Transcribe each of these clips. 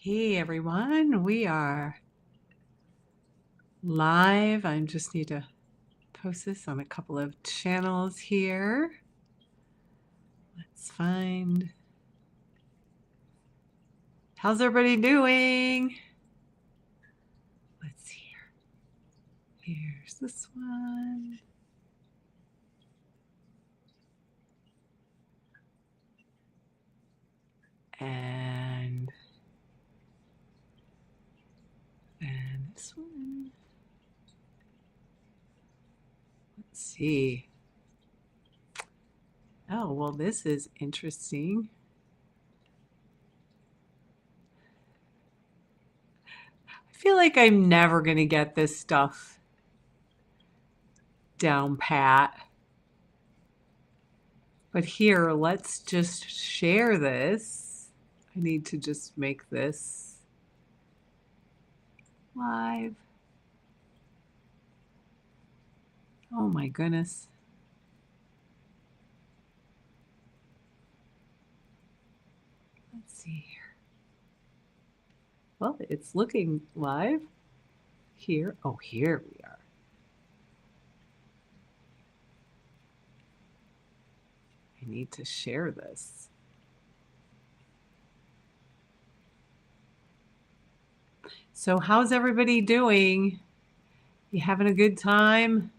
Hey everyone, we are live. I just need to post this on a couple of channels here. Let's find. How's everybody doing? Let's see here. Here's this one. And this one. Let's see. Oh, well, this is interesting. I feel like I'm never going to get this stuff down pat. But here, let's just share this. I need to just make this live. Oh my goodness. Let's see here. Well, it's looking live here. Oh, here we are. I need to share this. So how's everybody doing? You having a good time?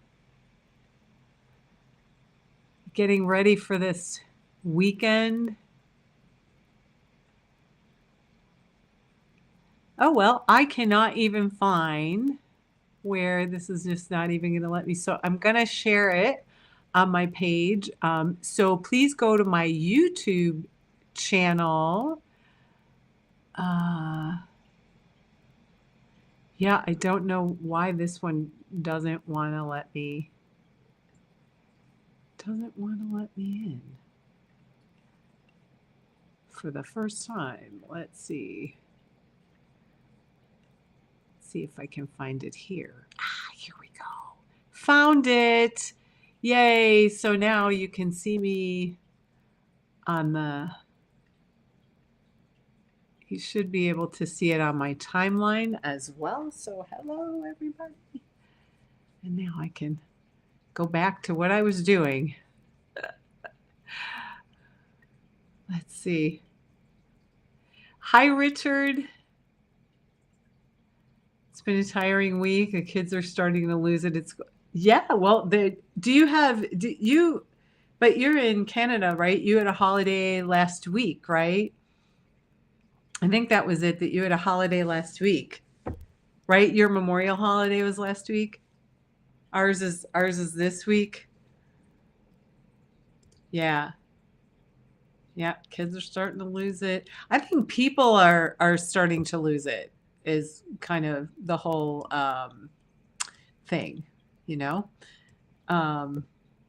Getting ready for this weekend? Oh, well, I cannot even find where this is just not even going to let me. So I'm going to share it on my page. So please go to my YouTube channel. Yeah, I don't know why this one doesn't want to let me in for the first time. Let's see. See if I can find it here. Here we go. Found it. Yay. So now you can see me on you should be able to see it on my timeline as well. So hello, everybody. And now I can go back to what I was doing. Let's see. Hi, Richard. It's been a tiring week. The kids are starting to lose it. Well, but you're in Canada, right? You had a holiday last week, right? I think that was it, that you had a holiday last week, right? Your Memorial holiday was last week. Ours is this week. Yeah. Yeah, kids are starting to lose it. I think people are starting to lose it, is kind of the whole thing, you know?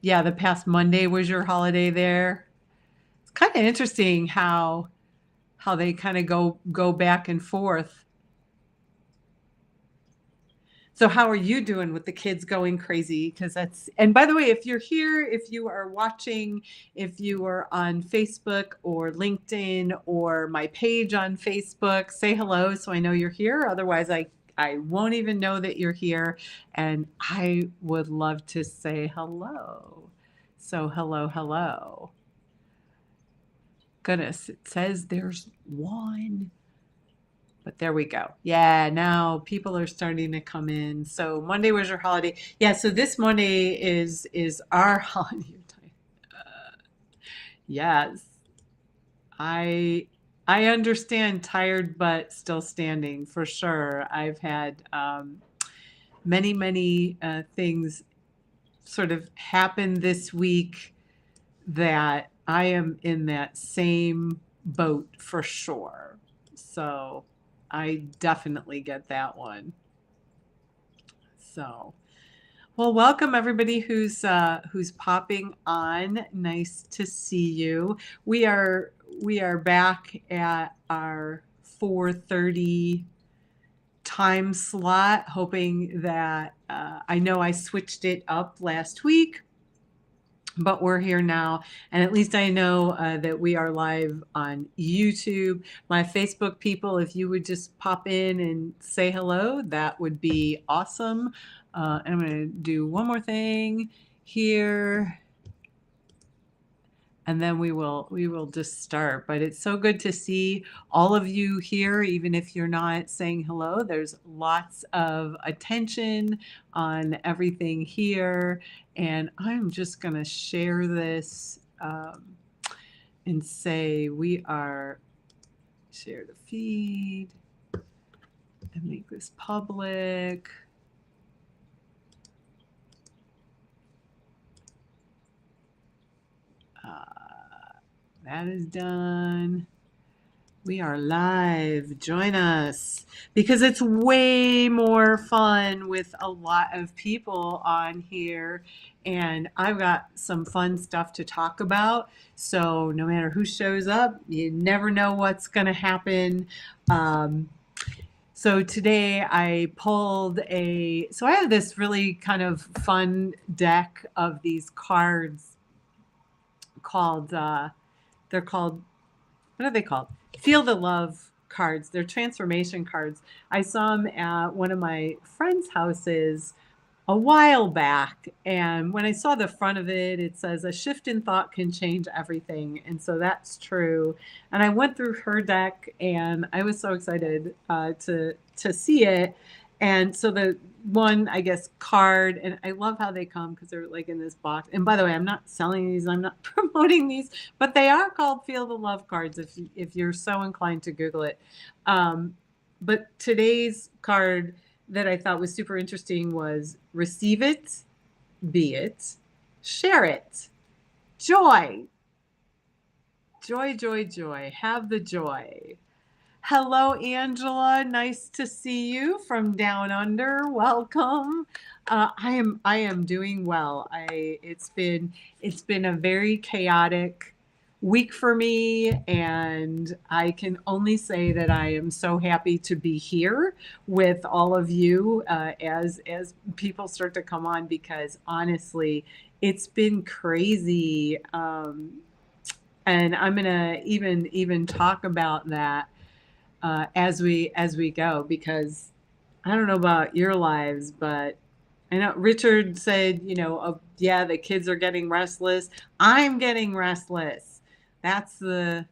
Yeah, the past Monday was your holiday there. It's kind of interesting how they kind of go back and forth. So how are you doing with the kids going crazy? And by the way, if you're here, if you are watching, if you are on Facebook or LinkedIn or my page on Facebook, say hello so I know you're here. Otherwise, I won't even know that you're here. And I would love to say hello. So hello. Goodness, it says there's one. But there we go. Yeah, now people are starting to come in. So Monday was your holiday. Yeah, so this Monday is our holiday time. Yes. I understand, tired but still standing for sure. I've had many things sort of happen this week that I am in that same boat for sure. So I definitely get that one. So, well, welcome everybody who's popping on. Nice to see you. We are back at our 4:30 time slot, hoping that I know I switched it up last week. but we're here now. And at least I know that we are live on YouTube. My Facebook people, if you would just pop in and say hello, that would be awesome. I'm going to do one more thing here, and then we will just start. But it's so good to see all of you here, even if you're not saying hello. There's lots of attention on everything here, and I'm just going to share this and say we are share the feed and make this public. That is done. We are live. Join us because it's way more fun with a lot of people on here. And I've got some fun stuff to talk about. So no matter who shows up, you never know what's going to happen. So today I pulled so I have this really kind of fun deck of these cards called, they're called, what are they called? Feel the Love cards. They're transformation cards. I saw them at one of my friends' houses a while back. And when I saw the front of it, it says a shift in thought can change everything. And so that's true. And I went through her deck and I was so excited to see it. And so the one, I guess, card, and I love how they come because they're like in this box. And by the way, I'm not selling these, I'm not promoting these, but they are called Feel the Love cards if you're so inclined to Google it. But today's card that I thought was super interesting was receive it, be it, share it, joy, joy, joy, joy, have the joy. Hello, Angela. Nice to see you from down under. Welcome. I am doing well. It's been a very chaotic week for me, and I can only say that I am so happy to be here with all of you as people start to come on, because honestly, it's been crazy. And I'm gonna even talk about that as we go, because I don't know about your lives, but I know Richard said, yeah, the kids are getting restless. I'm getting restless. That's the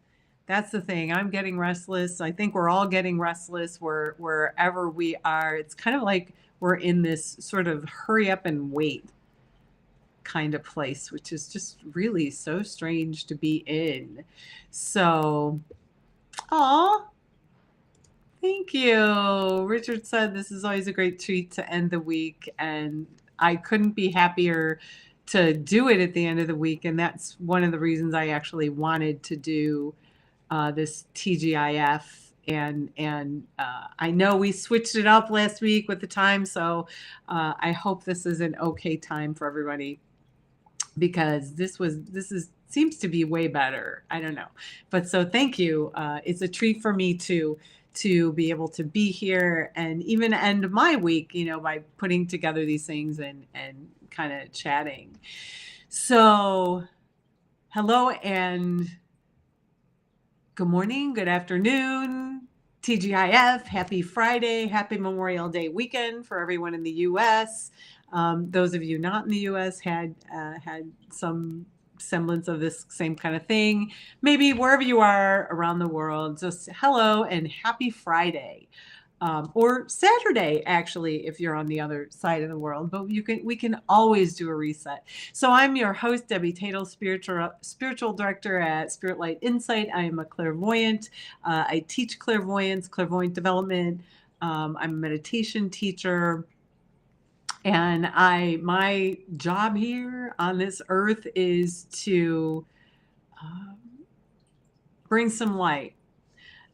thing. I'm getting restless. I think we're all getting restless wherever we are. It's kind of like we're in this sort of hurry up and wait kind of place, which is just really so strange to be in. So, aw. Thank you. Richard said this is always a great treat to end the week, and I couldn't be happier to do it at the end of the week. And that's one of the reasons I actually wanted to do this TGIF. And I know we switched it up last week with the time, so I hope this is an okay time for everybody, because this seems to be way better. I don't know, but so thank you. It's a treat for me to be able to be here and even end my week, by putting together these things and kind of chatting. So hello and good morning, good afternoon, TGIF, happy Friday, happy Memorial Day weekend for everyone in the U.S. Those of you not in the U.S. had some semblance of this same kind of thing. Maybe wherever you are around the world, just hello and happy Friday. Or Saturday, actually, if you're on the other side of the world. But we can always do a reset. So I'm your host, Debbie Taitel, spiritual director at Spirit Light Insight. I am a clairvoyant. I teach clairvoyance, clairvoyant development. I'm a meditation teacher. And my job here on this earth is to bring some light.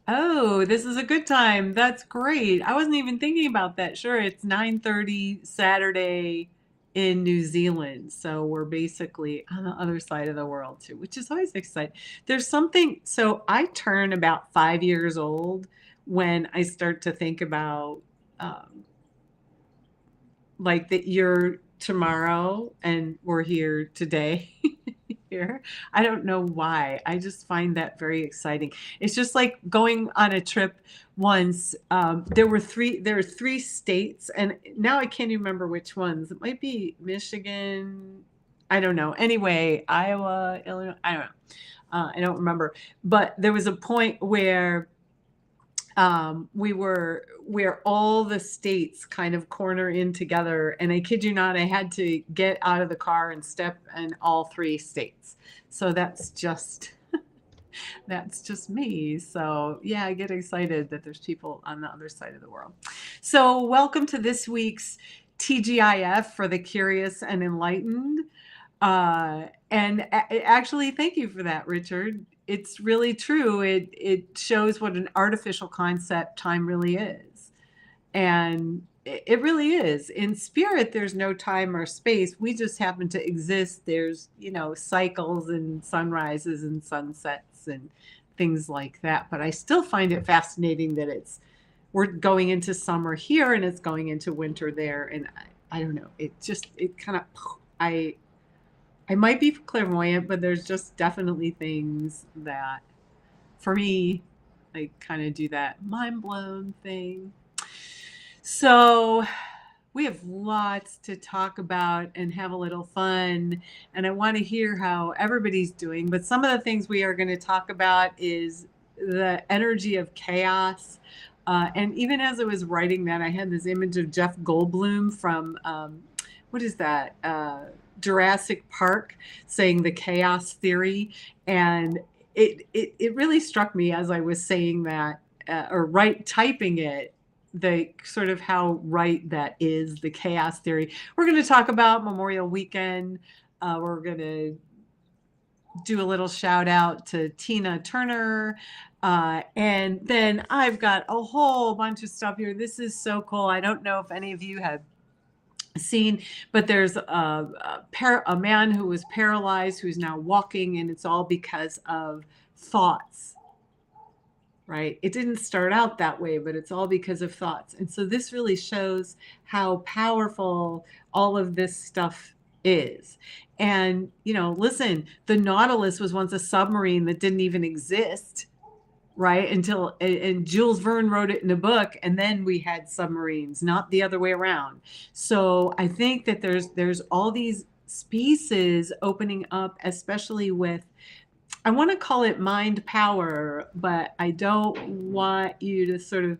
Oh, this is a good time. That's great. I wasn't even thinking about that. Sure, it's 9:30 Saturday in New Zealand. So we're basically on the other side of the world too, which is always exciting. There's something, so I turn about 5 years old when I start to think about like that tomorrow and we're here today. Here. I don't know why. I just find that very exciting. It's just like going on a trip once. There were three states, and now I can't even remember which ones. It might be Michigan. I don't know. Anyway, Iowa, Illinois. I don't know. I don't remember. But there was a point where we were where all the states kind of corner in together, and I kid you not, I had to get out of the car and step in all three states. So that's just me. So yeah, I get excited that there's people on the other side of the world. So welcome to this week's TGIF for the Curious and Enlightened. Actually, thank you for that, Richard. It's really true. It shows what an artificial concept time really is. And it really is. In spirit, there's no time or space. We just happen to exist. There's, cycles and sunrises and sunsets and things like that. But I still find it fascinating that we're going into summer here and it's going into winter there. And I don't know. It kind of, I might be clairvoyant, but there's just definitely things that, for me, I kind of do that mind blown thing. So we have lots to talk about and have a little fun. And I want to hear how everybody's doing. But some of the things we are going to talk about is the energy of chaos. And even as I was writing that, I had this image of Jeff Goldblum from, what is that? Jurassic Park, saying the chaos theory. And it really struck me as I was saying that, typing it, the sort of how right that is, the chaos theory. We're going to talk about Memorial Weekend. We're going to do a little shout out to Tina Turner. And then I've got a whole bunch of stuff here. This is so cool. I don't know if any of you have seen, but there's a man who was paralyzed who's now walking, and it's all because of thoughts. Right? It didn't start out that way, but it's all because of thoughts. And so this really shows how powerful all of this stuff is. And, listen, the Nautilus was once a submarine that didn't even exist, right? And Jules Verne wrote it in a book, and then we had submarines, not the other way around. So I think that there's all these spaces opening up, especially with, I want to call it mind power, but I don't want you to sort of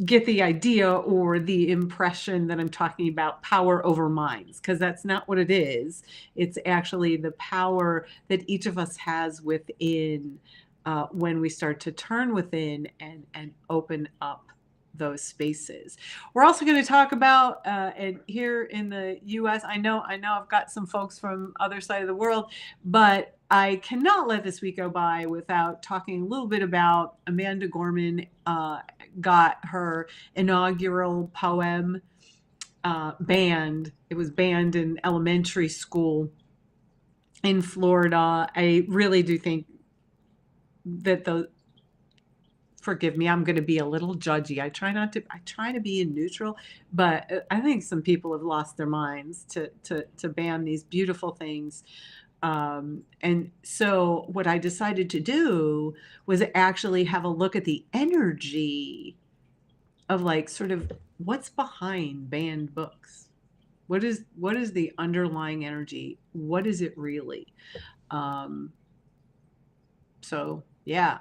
get the idea or the impression that I'm talking about power over minds, because that's not what it is. It's actually the power that each of us has within when we start to turn within and open up those spaces. We're also going to talk about, and here in the U.S., I know I've got some folks from other side of the world, but I cannot let this week go by without talking a little bit about Amanda Gorman. Got her inaugural poem banned. It was banned in elementary school in Florida. I really do think that forgive me, I'm going to be a little judgy. I try to be in neutral, but I think some people have lost their minds to ban these beautiful things. And so what I decided to do was actually have a look at the energy of, like, sort of what's behind banned books. What is the underlying energy? What is it really? So yeah,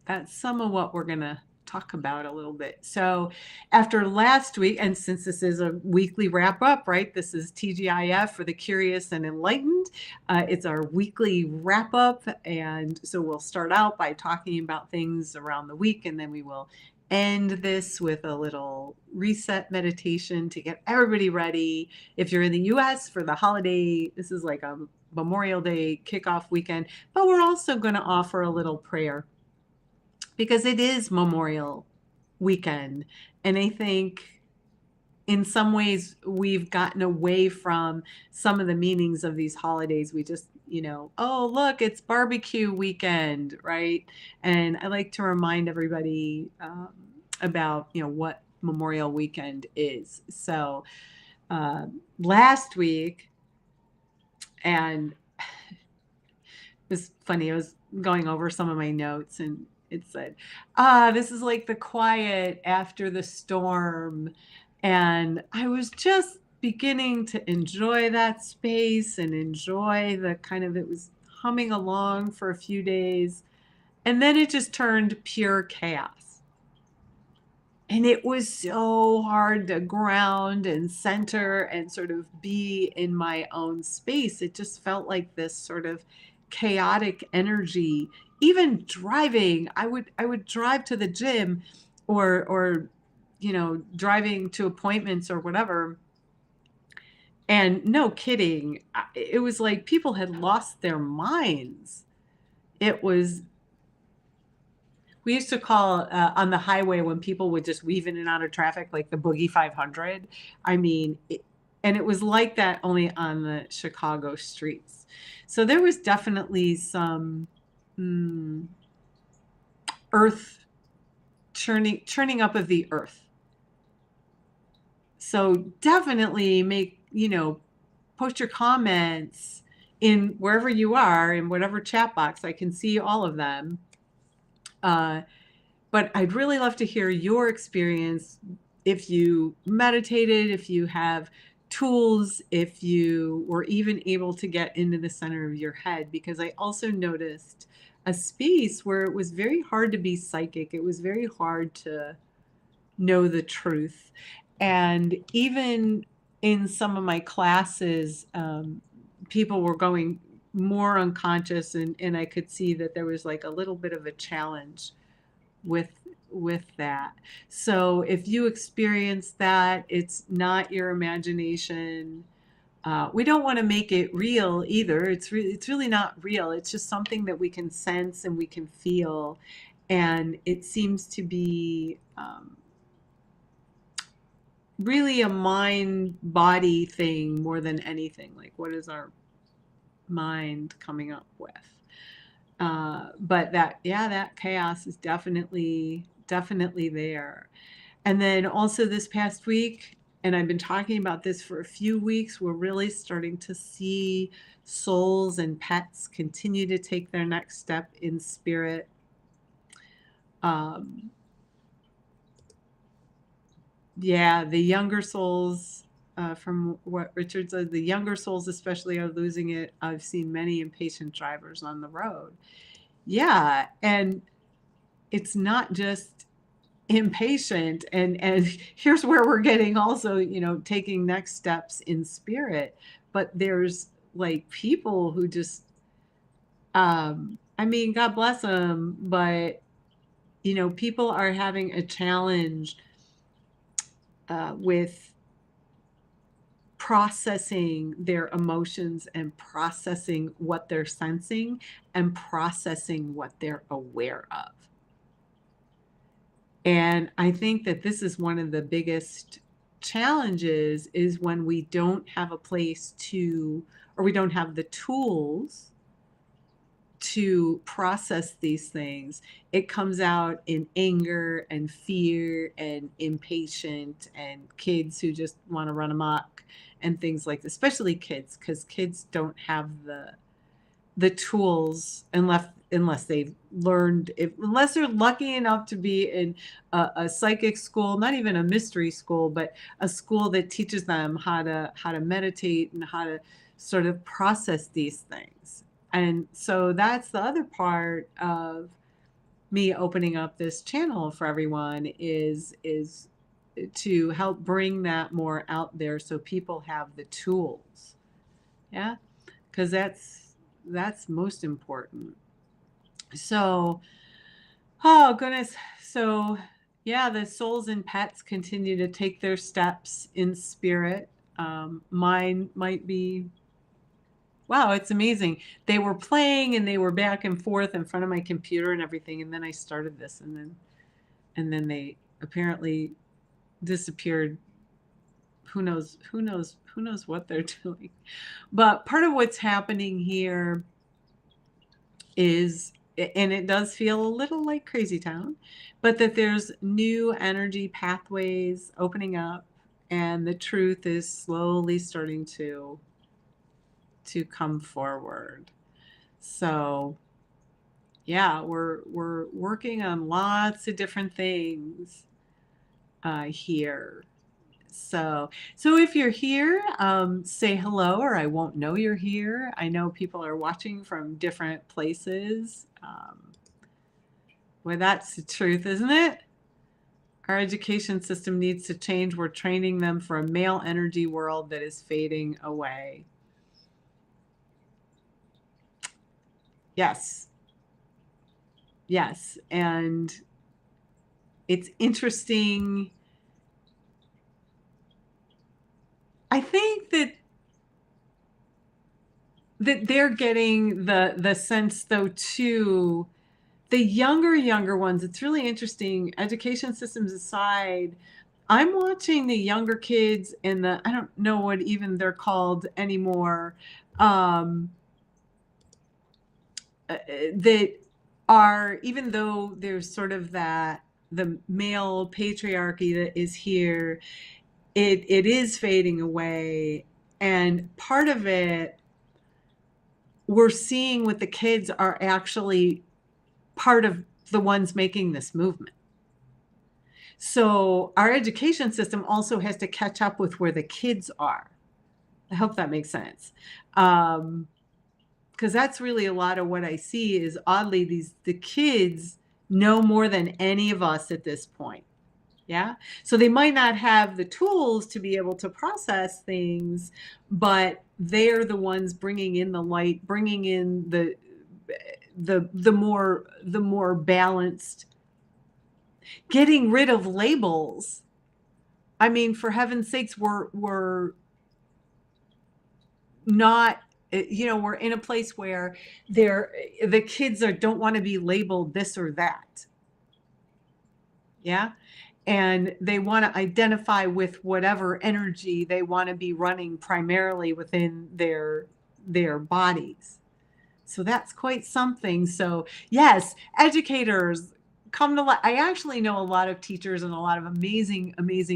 that's some of what we're going to talk about a little bit. So after last week, and since this is a weekly wrap up, right? This is TGIF for the Curious and Enlightened. It's our weekly wrap up. And so we'll start out by talking about things around the week, and then we will end this with a little reset meditation to get everybody ready. If you're in the US for the holiday, this is like a Memorial Day kickoff weekend, but we're also going to offer a little prayer, because it is Memorial Weekend. And I think in some ways we've gotten away from some of the meanings of these holidays. We just, oh, look, it's barbecue weekend, right? And I like to remind everybody about, Memorial Weekend is. So last week, and it was funny, I was going over some of my notes and it said, this is like the quiet after the storm. And I was just beginning to enjoy that space and enjoy the kind of, it was humming along for a few days. And then it just turned pure chaos. And it was so hard to ground and center and sort of be in my own space. It just felt like this sort of chaotic energy. Even driving, I would drive to the gym or driving to appointments or whatever. And no kidding, it was like people had lost their minds. It was We used to call on the highway when people would just weave in and out of traffic, like the Boogie 500. I mean, and it was like that only on the Chicago streets. So there was definitely some earth churning up of the earth. So definitely post your comments in wherever you are, in whatever chat box. I can see all of them. But I'd really love to hear your experience, if you meditated, if you have tools, if you were even able to get into the center of your head, because I also noticed a space where it was very hard to be psychic. It was very hard to know the truth. And even in some of my classes, people were going more unconscious, and I could see that there was like a little bit of a challenge with that. So if you experience that, it's not your imagination. We don't want to make it real either. It's really not real. It's just something that we can sense and we can feel, and it seems to be really a mind body thing more than anything. Like, what is our mind coming up with? But that chaos is definitely there. And then also this past week, and I've been talking about this for a few weeks, we're really starting to see souls and pets continue to take their next step in spirit. The younger souls, from what Richard said, the younger souls especially are losing it. I've seen many impatient drivers on the road. Yeah, and it's not just impatient, and here's where we're getting also, taking next steps in spirit, but there's like people who just I mean, God bless them, but people are having a challenge with processing their emotions and processing what they're sensing and processing what they're aware of. And I think that this is one of the biggest challenges, is when we don't have a place to, or we don't have the tools to process these things. It comes out in anger and fear and impatient and kids who just want to run amok and things like this, especially kids, because kids don't have the tools unless they've learned, unless they're lucky enough to be in a psychic school, not even a mystery school, but a school that teaches them how to meditate and how to sort of process these things. And so that's the other part of me opening up this channel for everyone, is to help bring that more out there so people have the tools. Yeah, because that's most important. So, oh goodness. So, yeah, the souls and pets continue to take their steps in spirit. Mine might be, wow, it's amazing. They were playing and they were back and forth in front of my computer and everything. And then I started this, and then they apparently disappeared. Who knows what they're doing. But part of what's happening here is and it does feel a little like crazy town, but that there's new energy pathways opening up, and the truth is slowly starting to come forward. So yeah, we're working on lots of different things here. So if you're here, say hello, or I won't know you're here. I know people are watching from different places. Well, that's the truth, isn't it? Our education system needs to change. We're training them for a male energy world that is fading away. Yes. Yes. And it's interesting. I think that they're getting the sense, though, too, the younger ones. It's really interesting. Education systems aside, I'm watching the younger kids and I don't know what even they're called anymore, that are, even though there's sort of the male patriarchy that is here, it is fading away. And part of it we're seeing with the kids are actually part of the ones making this movement. So our education system also has to catch up with where the kids are. I hope that makes sense. Because that's really a lot of what I see is, oddly, the kids know more than any of us at this point. Yeah. So they might not have the tools to be able to process things, but they're the ones bringing in the light, bringing in the more balanced, getting rid of labels. I mean, for heaven's sakes, we're not, we're in a place where the kids don't want to be labeled this or that. Yeah. And they want to identify with whatever energy they want to be running primarily within their bodies. So that's quite something. So yes, educators come to life. I actually know a lot of teachers and a lot of amazing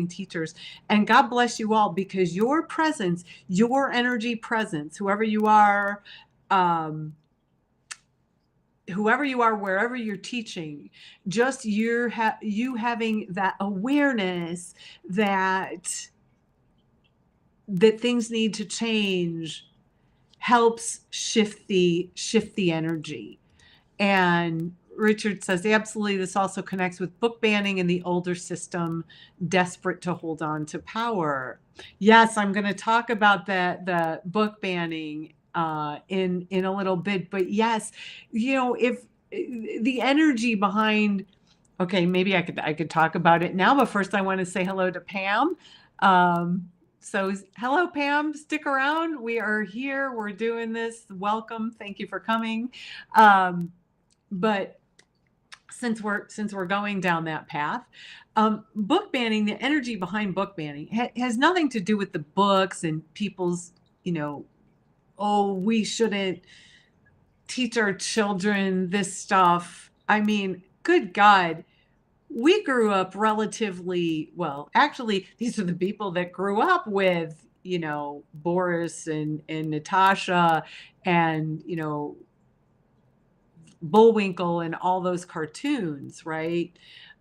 teachers, and God bless you all, because your presence, your energy presence, whoever you are, wherever you're teaching, just you having that awareness that things need to change helps shift the energy. And Richard says, absolutely, this also connects with book banning and the older system desperate to hold on to power. Yes, I'm going to talk about the book banning in a little bit. But yes, if the energy behind, okay, maybe I could talk about it now. But first, I want to say hello to Pam. So hello, Pam. Stick around. We are here. We're doing this. Welcome. Thank you for coming. But since we're going down that path, book banning, the energy behind book banning has nothing to do with the books and people's, oh, we shouldn't teach our children this stuff. I mean, good God, we grew up relatively well. Actually, these are the people that grew up with, Boris and Natasha and, Bullwinkle and all those cartoons, right?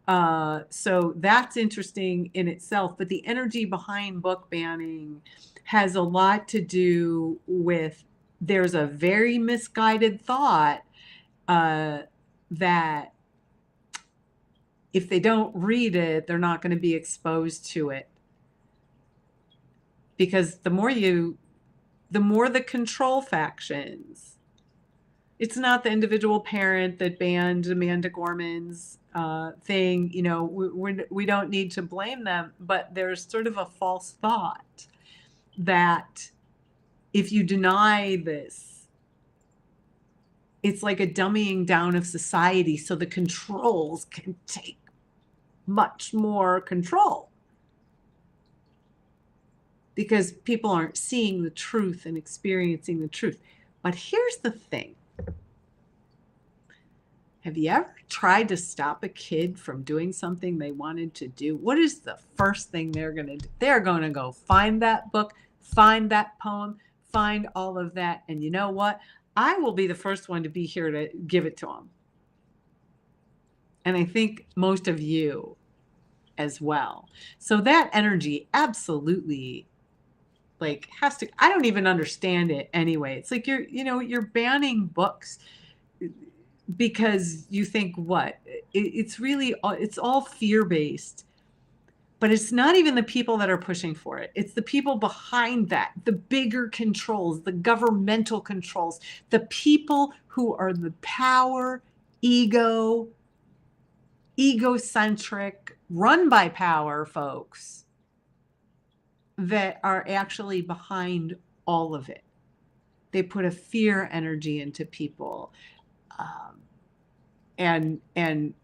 So that's interesting in itself. But the energy behind book banning has a lot to do with, there's a very misguided thought that if they don't read it, they're not going to be exposed to it. Because the more the control factions, it's not the individual parent that banned Amanda Gorman's thing. We don't need to blame them, but there's sort of a false thought that if you deny this, it's like a dumbing down of society so the controls can take much more control, because people aren't seeing the truth and experiencing the truth. But here's the thing. Have you ever tried to stop a kid from doing something they wanted to do? What is the first thing they're going to do? They're going to go find that book, find that poem, find all of that. And you know what? I will be the first one to be here to give it to them. And I think most of you as well. So that energy absolutely like has to, I don't even understand it anyway. It's like you're banning books because you think what? It's really, it's all fear-based. But it's not even the people that are pushing for it. It's the people behind that, the bigger controls, the governmental controls, the people who are the power, egocentric, run by power folks that are actually behind all of it. They put a fear energy into people. And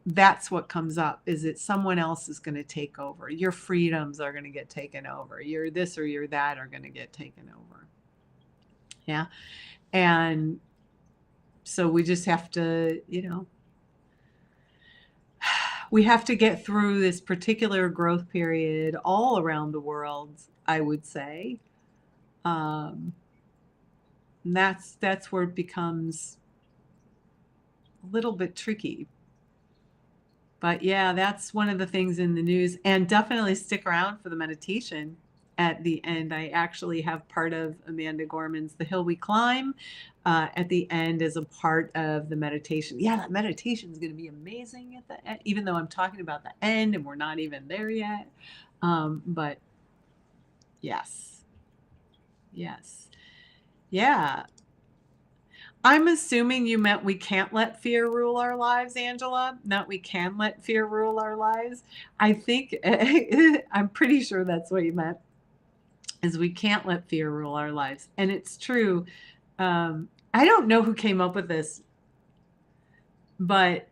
that's what comes up, is that someone else is going to take over. Your freedoms are going to get taken over. You're this or you're that are going to get taken over. Yeah. And so we just have to, we have to get through this particular growth period all around the world, I would say. And that's where it becomes a little bit tricky. But yeah, that's one of the things in the news. And definitely stick around for the meditation at the end. I actually have part of Amanda Gorman's The Hill We Climb at the end as a part of the meditation. Yeah, that meditation is going to be amazing at the end, even though I'm talking about the end and we're not even there yet. But yes. Yeah. I'm assuming you meant we can't let fear rule our lives, Angela. Not we can let fear rule our lives. I think, I'm pretty sure that's what you meant, is we can't let fear rule our lives. And it's true. I don't know who came up with this, but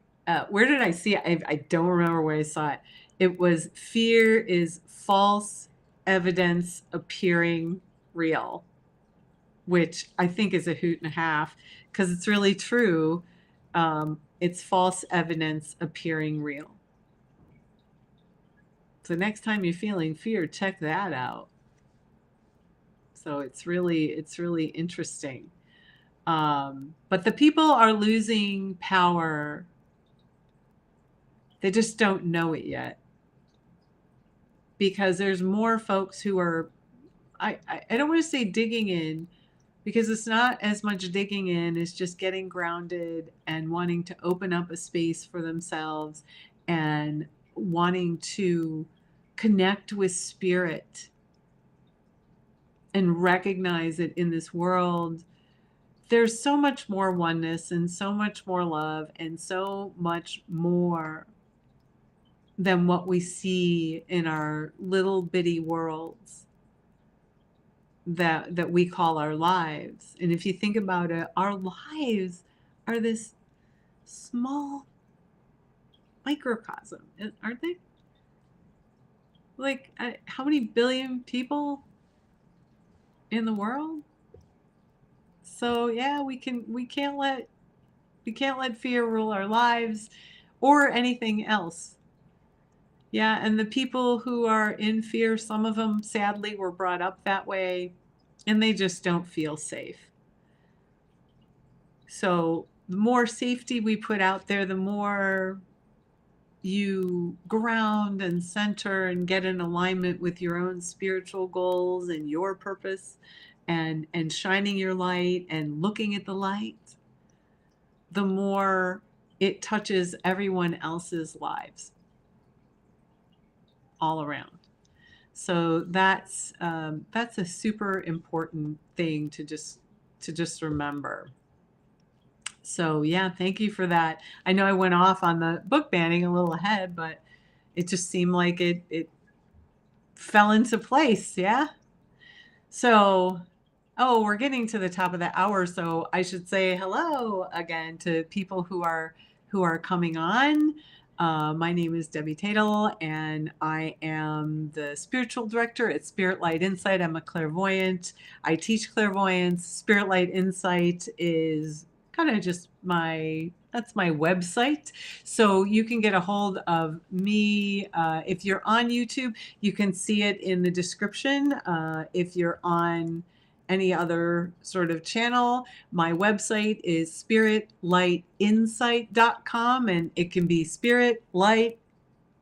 where did I see it? I don't remember where I saw it. It was fear is false evidence appearing real, which I think is a hoot and a half, because it's really true. It's false evidence appearing real. So next time you're feeling fear, check that out. So it's really interesting. But the people are losing power. They just don't know it yet, because there's more folks who are, I don't want to say digging in, because it's not as much digging in as just getting grounded and wanting to open up a space for themselves and wanting to connect with spirit and recognize that in this world, there's so much more oneness and so much more love and so much more than what we see in our little bitty worlds that we call our lives. And if you think about it, our lives are this small microcosm, aren't they? Like, how many billion people in the world? So yeah, we can't let fear rule our lives or anything else. Yeah, and the people who are in fear, some of them sadly were brought up that way, and they just don't feel safe. So the more safety we put out there, the more you ground and center and get in alignment with your own spiritual goals and your purpose, and shining your light and looking at the light, the more it touches everyone else's lives all around. So that's a super important thing to just remember. So yeah, thank you for that. I know I went off on the book banning a little ahead, but it just seemed like it fell into place. Yeah. So, oh, we're getting to the top of the hour, so I should say hello again to people who are coming on. My name is Debbie Taitel, and I am the spiritual director at Spirit Light Insight. I'm a clairvoyant. I teach clairvoyance. Spirit Light Insight is kind of just that's my website. So you can get a hold of me. If you're on YouTube, you can see it in the description. If you're on any other sort of channel, my website is spiritlightinsight.com, and it can be Spirit Light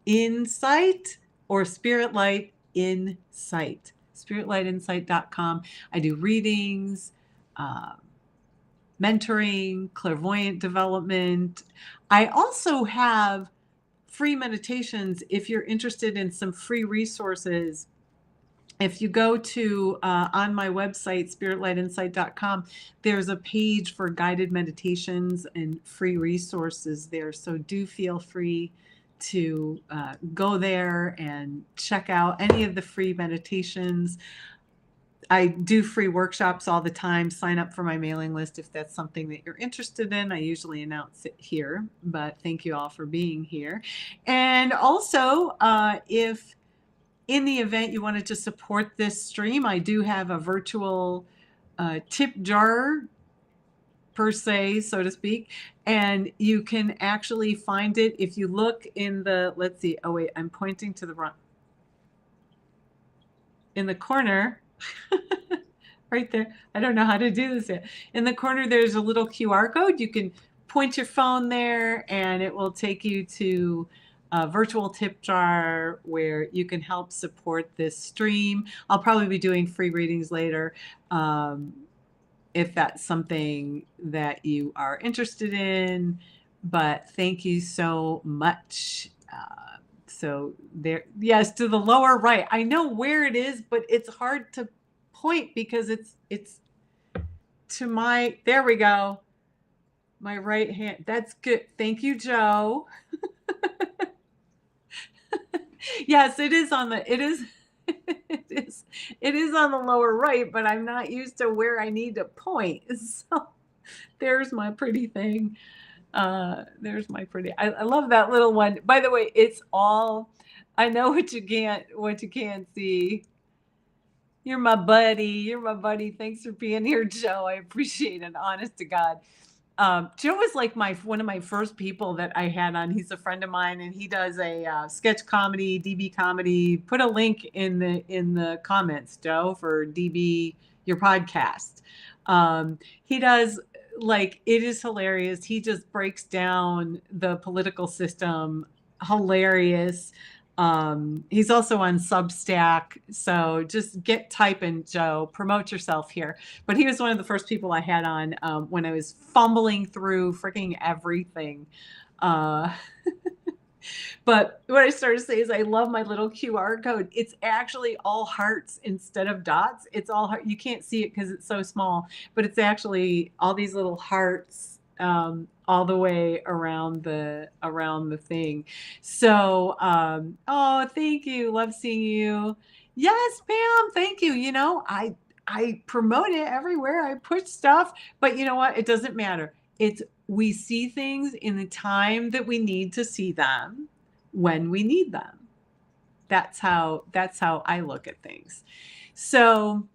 Insight or Spirit Light Insight. Spiritlightinsight.com. I do readings, mentoring, clairvoyant development. I also have free meditations if you're interested in some free resources. If you go to on my website, spiritlightinsight.com, there's a page for guided meditations and free resources there. So do feel free to go there and check out any of the free meditations. I do free workshops all the time. Sign up for my mailing list if that's something that you're interested in. I usually announce it here, but thank you all for being here. And also, if in the event you wanted to support this stream, I do have a virtual tip jar, per se, so to speak, and you can actually find it if you look in the, let's see, oh wait, I'm pointing to the wrong, in the corner, right there. I don't know how to do this yet. In the corner, there's a little QR code. You can point your phone there and it will take you to a virtual tip jar where you can help support this stream. I'll probably be doing free readings later if that's something that you are interested in. But thank you so much. So there, yes, to the lower right. I know where it is, but it's hard to point because it's to my, there we go. My right hand. That's good. Thank you, Joe. Yes, it is on the, it is on the lower right, but I'm not used to where I need to point. So there's my pretty thing. There's my pretty, I love that little one. By the way, it's all, I know what you can't see. You're my buddy. Thanks for being here, Joe. I appreciate it. Honest to God. Joe was like one of my first people that I had on. He's a friend of mine, and he does a sketch comedy, DB comedy. Put a link in the comments, Joe, for DB, your podcast. He does, like, it is hilarious. He just breaks down the political system. Hilarious. He's also on Substack. So just get typing, Joe, promote yourself here. But he was one of the first people I had on when I was fumbling through freaking everything. But what I started to say is I love my little QR code. It's actually all hearts instead of dots. It's all heart. You can't see it because it's so small, but it's actually all these little hearts all the way around the thing. So, oh, thank you. Love seeing you. Yes, Pam. Thank you. You know, I promote it everywhere. I push stuff, but you know what? It doesn't matter. We see things in the time that we need to see them when we need them. That's how I look at things. So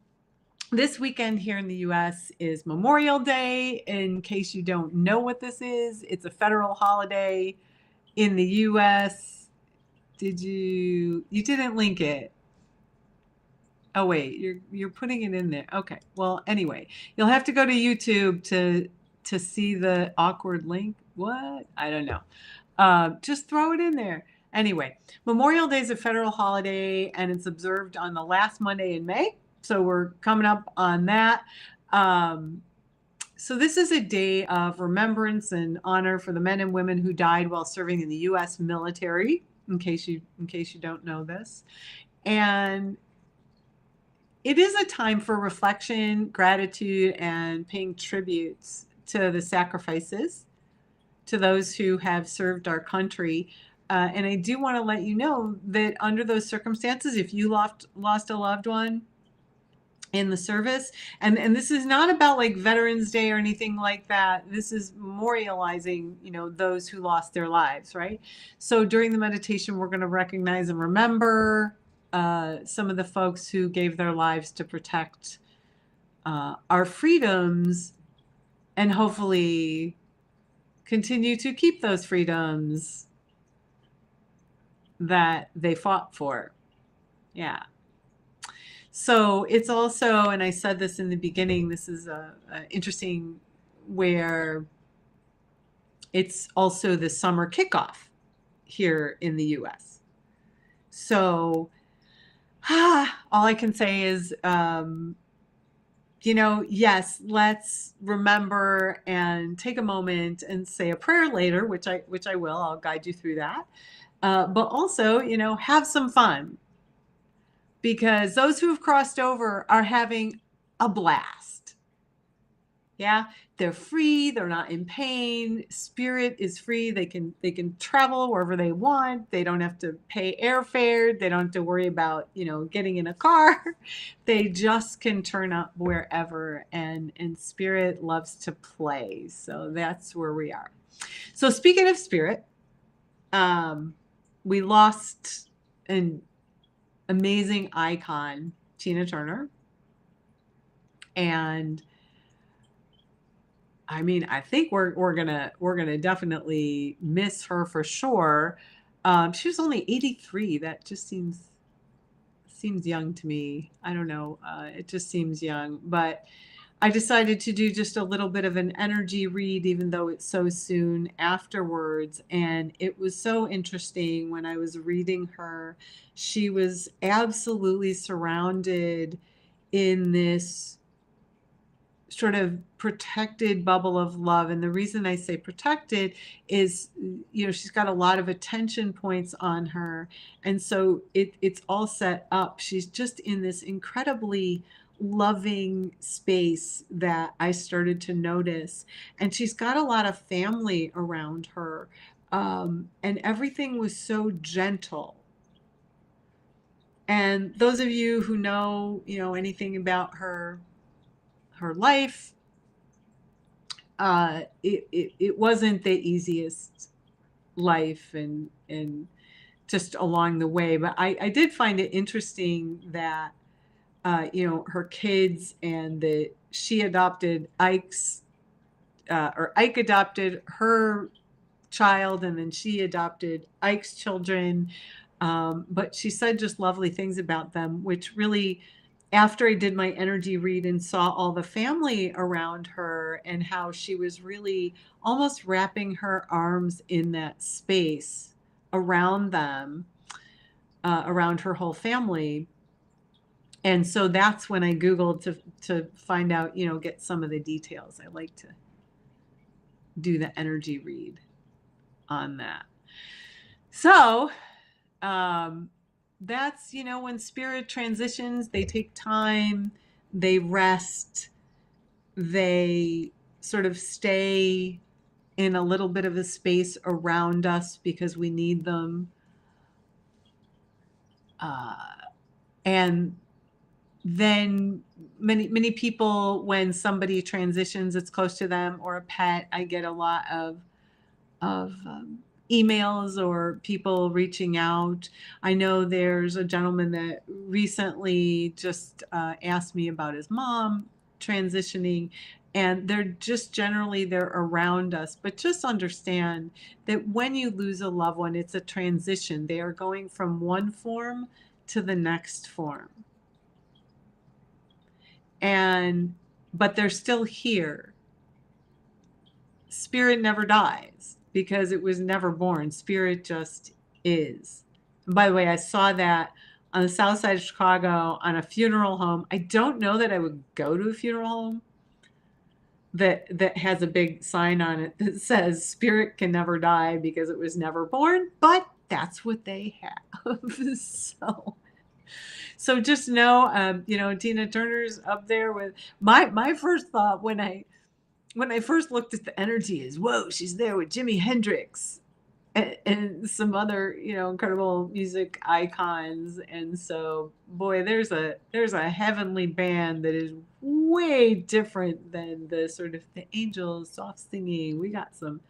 this weekend here in the US is Memorial Day. In case you don't know what this is, it's a federal holiday in the US. You didn't link it? Oh wait, you're putting it in there. Okay. Well, anyway, you'll have to go to YouTube to see the awkward link. What? I don't know. Just throw it in there. Anyway, Memorial Day is a federal holiday and it's observed on the last Monday in May. So we're coming up on that. So this is a day of remembrance and honor for the men and women who died while serving in the U.S. military, in case you don't know this. And it is a time for reflection, gratitude, and paying tributes to the sacrifices to those who have served our country. And I do want to let you know that under those circumstances, if you lost a loved one in the service, and this is not about like Veterans Day or anything like that. This is memorializing, those who lost their lives, right? So during the meditation, we're going to recognize and remember some of the folks who gave their lives to protect our freedoms and hopefully continue to keep those freedoms that they fought for. Yeah. So it's also, and I said this in the beginning, this is a interesting where it's also the summer kickoff here in the US. So all I can say is, yes, let's remember and take a moment and say a prayer later, which I will. I'll guide you through that. But also, have some fun, because those who have crossed over are having a blast. Yeah, they're free, they're not in pain. Spirit is free. They can travel wherever they want. They don't have to pay airfare. They don't have to worry about, getting in a car. They just can turn up wherever, and spirit loves to play. So that's where we are. So speaking of spirit, we lost an amazing icon, Tina Turner. And I mean, I think we're gonna definitely miss her for sure. She was only 83. That just seems young to me. I don't know. It just seems young. But I decided to do just a little bit of an energy read, even though it's so soon afterwards. And it was so interesting when I was reading her. She was absolutely surrounded in this sort of protected bubble of love. And the reason I say protected is, she's got a lot of attention points on her. And so it's all set up. She's just in this incredibly loving space that I started to notice. And she's got a lot of family around her. And everything was so gentle. And those of you who know, anything about her life, it wasn't the easiest life, and just along the way. But I did find it interesting that her kids, and that she adopted Ike adopted her child, and then she adopted Ike's children. But she said just lovely things about them, which really, after I did my energy read and saw all the family around her and how she was really almost wrapping her arms in that space around them, around her whole family. And so that's when I Googled to find out, get some of the details. I like to do the energy read on that. So, that's, when spirit transitions, they take time, they rest, they sort of stay in a little bit of a space around us because we need them. And then many people, when somebody transitions, it's close to them, or a pet, I get a lot of emails or people reaching out. I know there's a gentleman that recently just asked me about his mom transitioning, and they're around us. But just understand that when you lose a loved one, it's a transition. They are going from one form to the next form. But they're still here. Spirit never dies because it was never born. Spirit just is. And by the way, I saw that on the south side of Chicago on a funeral home. I don't know that I would go to a funeral home that has a big sign on it that says spirit can never die because it was never born, but that's what they have. So just know, Tina Turner's up there with my first thought when I first looked at the energy is, whoa, she's there with Jimi Hendrix and some other, incredible music icons. And so, boy, there's a heavenly band that is way different than the sort of the angels soft singing. We got some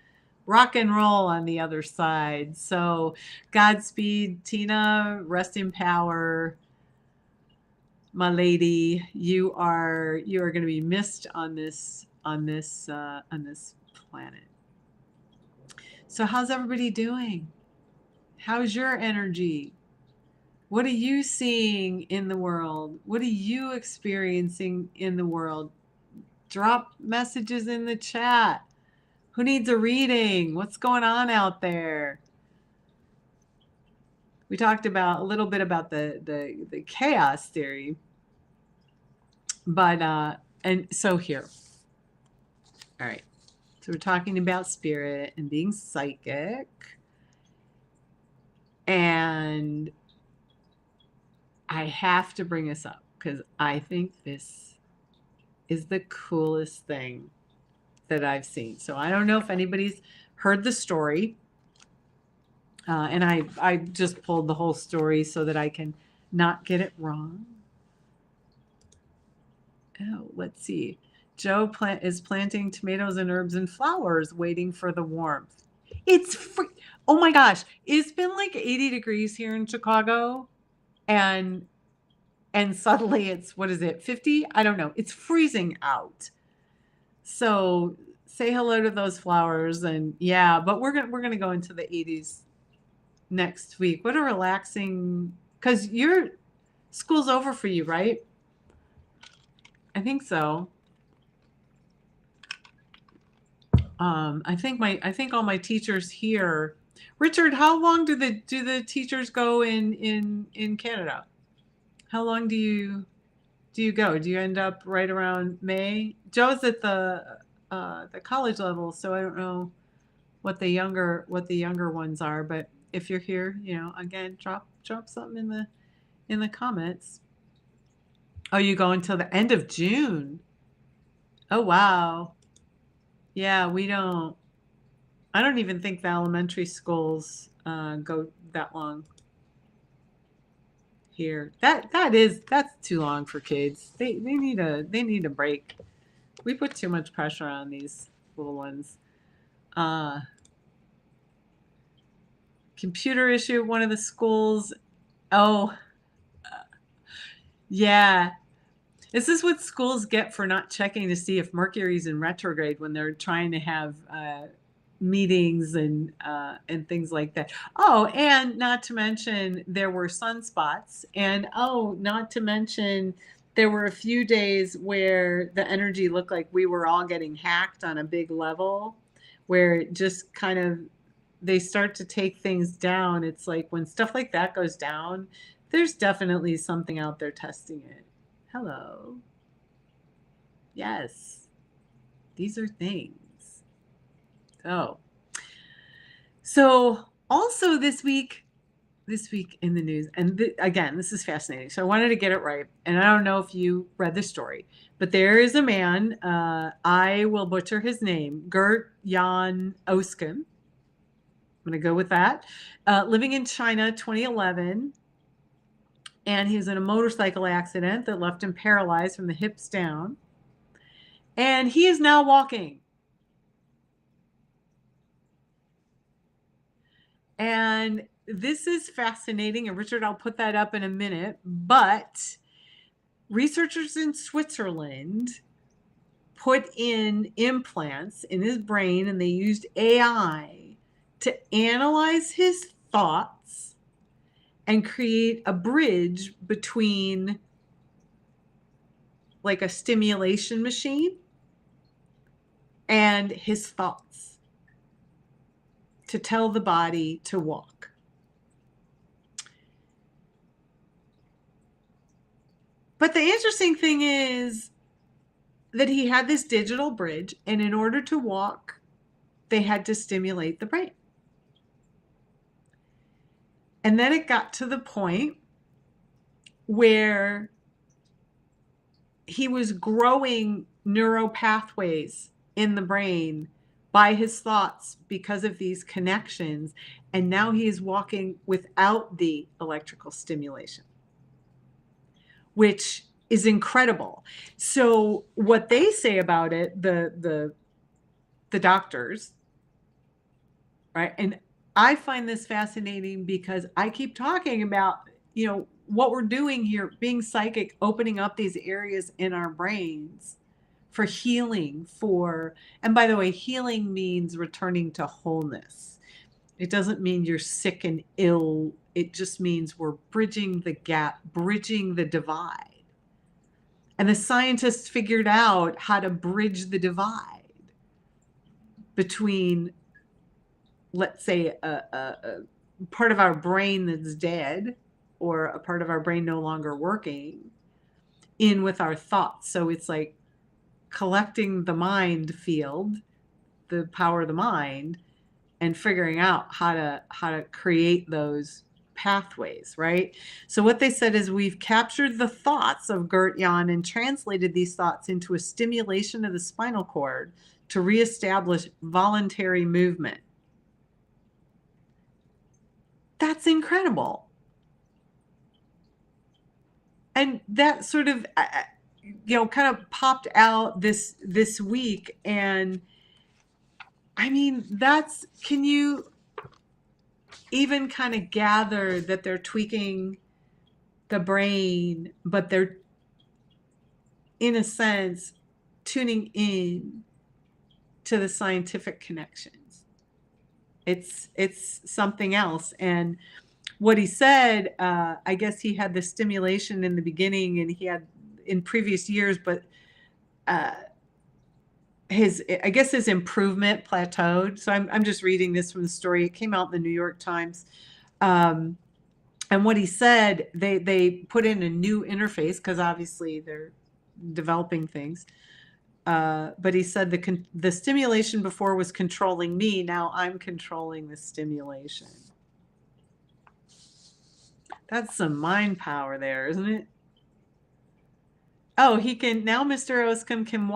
rock and roll on the other side. So Godspeed, Tina, rest in power. My lady, you are going to be missed on this on this planet. So how's everybody doing? How's your energy? What are you seeing in the world? What are you experiencing in the world? Drop messages in the chat. Who needs a reading? What's going on out there? We talked about a little bit about the chaos theory, but and so here. All right. So we're talking about spirit and being psychic. And I have to bring this up because I think this is the coolest thing that I've seen. So I don't know if anybody's heard the story. And I just pulled the whole story so that I can not get it wrong. Oh, let's see. Joe is planting tomatoes and herbs and flowers, waiting for the warmth. It's free. Oh my gosh. It's been like 80 degrees here in Chicago. And suddenly it's, what is it, 50? I don't know. It's freezing out. So say hello to those flowers. And yeah, but we're gonna go into the 80s next week. What a relaxing, because your school's over for you, right? I think so. I think all my teachers here. Richard, how long do the teachers go in Canada? How long do you go? Do you end up right around May? Joe's at the college level, so I don't know what the younger ones are. But if you're here, again, drop something in the comments. Oh, you go until the end of June. Oh wow. Yeah, I don't even think the elementary schools go that long here. That's too long for kids. They need a break. We put too much pressure on these little ones. Computer issue at one of the schools. Oh, yeah. This is what schools get for not checking to see if Mercury's in retrograde when they're trying to have meetings and things like that. Oh, and not to mention there were sunspots, and not to mention there were a few days where the energy looked like we were all getting hacked on a big level, where it just kind of, they start to take things down. It's like when stuff like that goes down, there's definitely something out there testing it. Hello. Yes. These are things. So also this week in the news, and again, this is fascinating. So I wanted to get it right. And I don't know if you read the story, but there is a man, I will butcher his name, Gert Jan Osken. I'm going to go with that. Living in China, 2011. And he was in a motorcycle accident that left him paralyzed from the hips down. And he is now walking. And this is fascinating. And Richard, I'll put that up in a minute. But researchers in Switzerland put in implants in his brain, and they used AI to analyze his thoughts and create a bridge between like a stimulation machine and his thoughts to tell the body to walk. But the interesting thing is that he had this digital bridge, and in order to walk, they had to stimulate the brain. And then it got to the point where he was growing neural pathways in the brain by his thoughts because of these connections. And now he is walking without the electrical stimulation, which is incredible. So what they say about it, the doctors, right? And I find this fascinating because I keep talking about, what we're doing here, being psychic, opening up these areas in our brains for healing, and by the way, healing means returning to wholeness. It doesn't mean you're sick and ill. It just means we're bridging the gap, bridging the divide. And the scientists figured out how to bridge the divide between, let's say, a part of our brain that's dead or a part of our brain no longer working in with our thoughts. So it's like collecting the mind field, the power of the mind, and figuring out how to create those pathways, right? So what they said is we've captured the thoughts of Gert Jan and translated these thoughts into a stimulation of the spinal cord to reestablish voluntary movement. That's incredible. And that sort of, kind of popped out this week. And I mean, can you even kind of gather that they're tweaking the brain, but they're, in a sense, tuning in to the scientific connections. It's something else. And what he said, I guess he had the stimulation in the beginning and he had in previous years, but his improvement plateaued. So I'm just reading this from the story. It came out in the New York Times. And what he said, they put in a new interface because obviously they're developing things. But he said the stimulation before was controlling me. Now I'm controlling the stimulation. That's some mind power there, isn't it? Oh, now Mr. Oscom can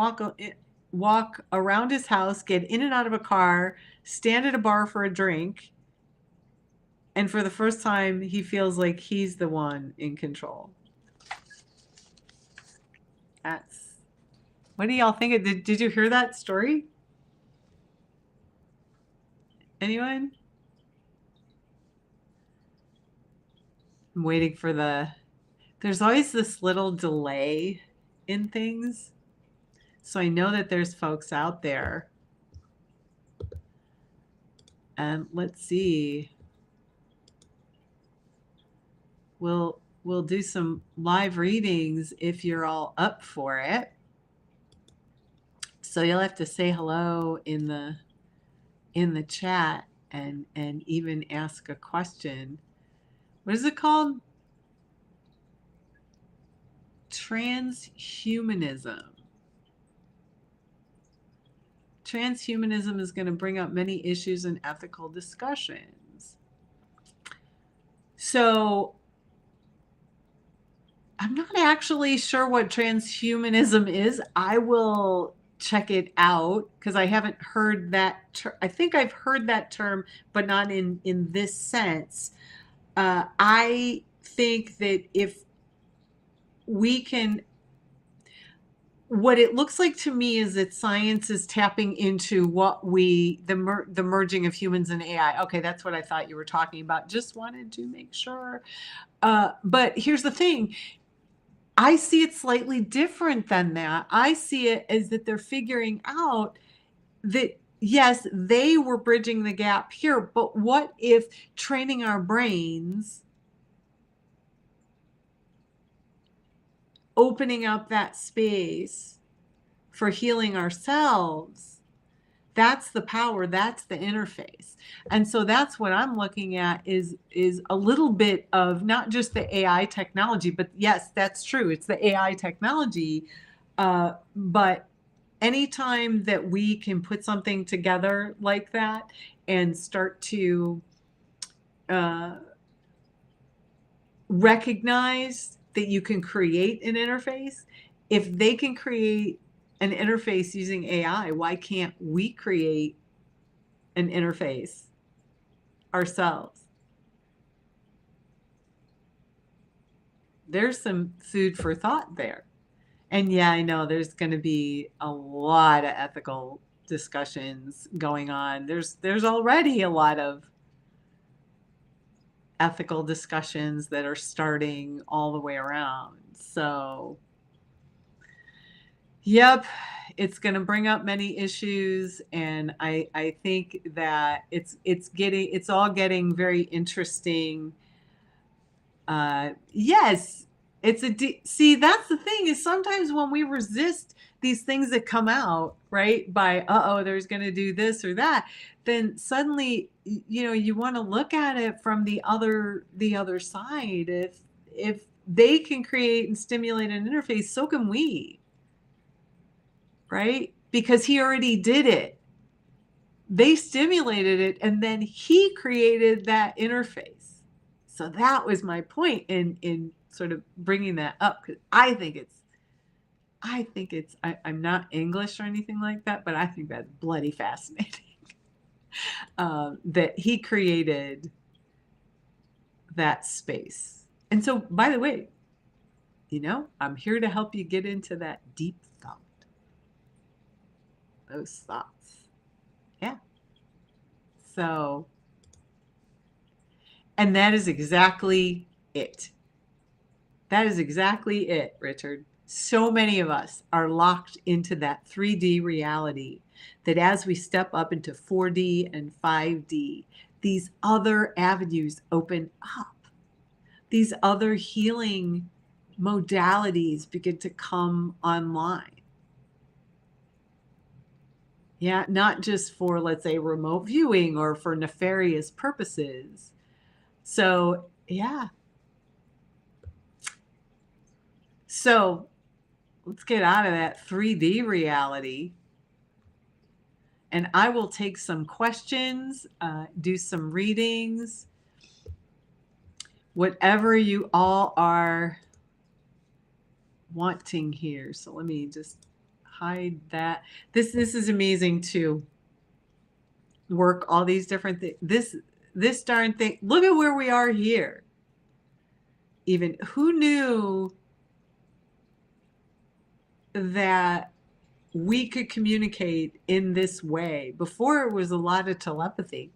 walk around his house, get in and out of a car, stand at a bar for a drink. And for the first time, he feels like he's the one in control. What do y'all think? Did you hear that story? Anyone? I'm waiting for there's always this little delay in things. So I know that there's folks out there. And let's see. We'll do some live readings if you're all up for it. So you'll have to say hello in the chat and even ask a question. What is it called? Transhumanism. Transhumanism is going to bring up many issues and ethical discussions. So I'm not actually sure what transhumanism is. I will check it out because I haven't heard that. I think I've heard that term, but not in this sense. I think that if we can, what it looks like to me is that science is tapping into the merging of humans and AI. Okay, that's what I thought you were talking about. Just wanted to make sure. But here's the thing. I see it slightly different than that. I see it as that they're figuring out that, yes, they were bridging the gap here, but what if training our brains, opening up that space for healing ourselves, that's the power, that's the interface. And so that's what I'm looking at is a little bit of not just the AI technology, but yes, that's true. It's the AI technology. But anytime that we can put something together like that and start to recognize that you can create an interface, if they can create an interface using AI, why can't we create an interface ourselves? There's some food for thought there. And yeah, I know there's going to be a lot of ethical discussions going on. There's already a lot of ethical discussions that are starting all the way around. So, yep, it's going to bring up many issues, and I think that it's all getting very interesting. Yes, see, that's the thing, is sometimes when we resist these things that come out, right, by there's going to do this or that, then suddenly you want to look at it from the other side. If they can create and stimulate an interface, so can we, right? Because he already did it. They stimulated it, and then he created that interface. So that was my point in sort of bringing that up, because I'm not English or anything like that, but I think that's bloody fascinating. That he created that space. And so, by the way, I'm here to help you get into that deep thought, those thoughts. Yeah. So, and that is exactly it. That is exactly it, Richard. So many of us are locked into that 3D reality that as we step up into 4D and 5D, these other avenues open up. These other healing modalities begin to come online. Yeah, not just for, let's say, remote viewing or for nefarious purposes. So, yeah. So, let's get out of that 3D reality. And I will take some questions, do some readings, whatever you all are wanting here. So let me just hide that. This is amazing to work all these different things. This darn thing. Look at where we are here. Even who knew that we could communicate in this way? Before, it was a lot of telepathy.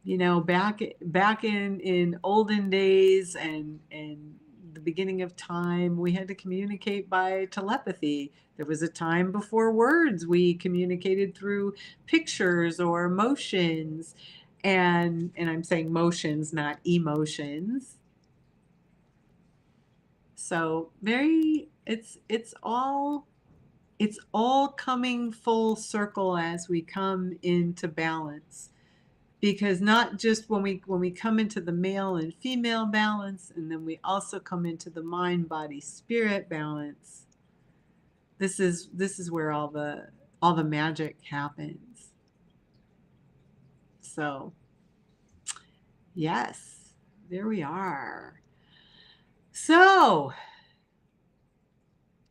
Back in olden days and the beginning of time, we had to communicate by telepathy. There was a time before words. We communicated through pictures or motions, and I'm saying motions, not emotions. So it's all coming full circle as we come into balance. Because not just when we come into the male and female balance, and then we also come into the mind, body, spirit balance. This is where all the magic happens. So, yes, there we are. So,